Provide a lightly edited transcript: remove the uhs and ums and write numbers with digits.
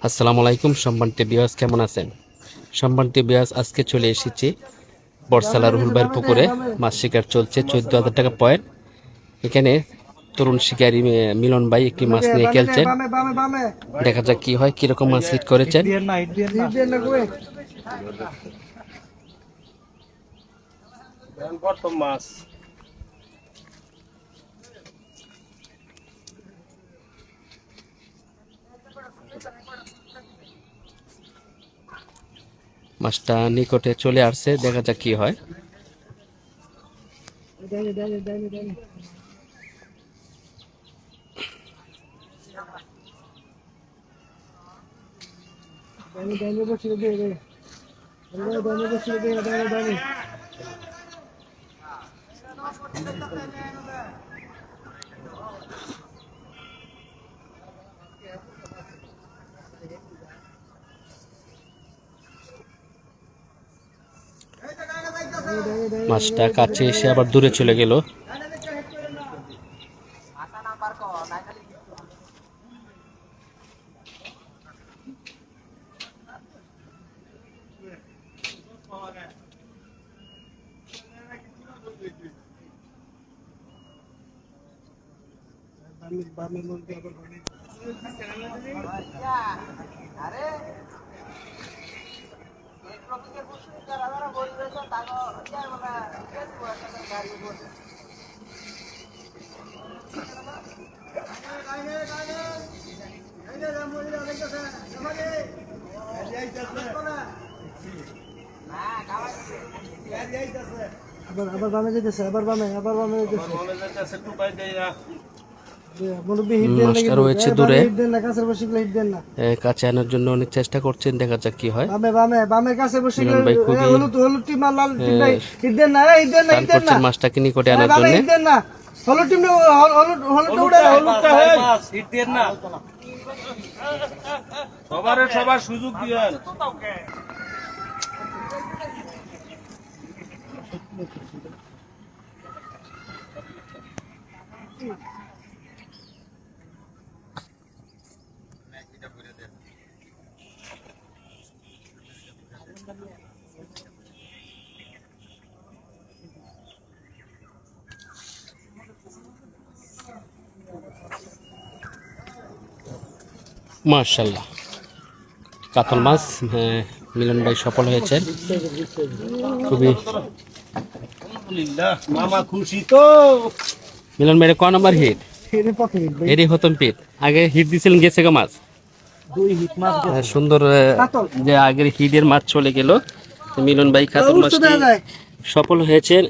আসসালামু আলাইকুম সম্মানিত ভিউয়ার্স, কেমন আছেন? সম্মানিত ভিউয়ার্স, আজকে চলে এসেছি বরসালা রুহুল ভাইয়ের পুকুরে। মাছ শিকার চলছে, 14,000 টাকা পয়েন্ট। এখানে তরুণ শিকারী মিলন ভাই একটি মাছ নিয়ে খেলছেন। দেখা যাক কি হয়, কিরকম মাছ হিট করেছেন। মাছটা নিকটে চলে আসছে, দেখা যাক কি হয়। মাছটা কাছে এসে আবার দূরে চলে গেল। আবার বামে যেতেছে, আবার বামে যেতেছে। মাছটা রয়েছে দূরে, কাছে আনার জন্য অনেক চেষ্টা করছেন, দেখা যাক কি হয়। মিলন ভাই খুবই টান করছেন মাছটাকে নিকটে আনার জন্য। সবার সুযোগ দিয়ে মাশাআল্লাহ, কাতল মাছ মিলন ভাই সফল হয়েছেন। খুবই মামা খুশি তো। মিলন ভাই ক নম্বর হিট? এরই প্রথম হিট। আগে হিট দিয়েছিলেন গেছে গো মাছ, সুন্দর যে আগের হিটের মাছ চলে গেল। মিলন ভাই কাতল মাছ সফল হয়েছেন।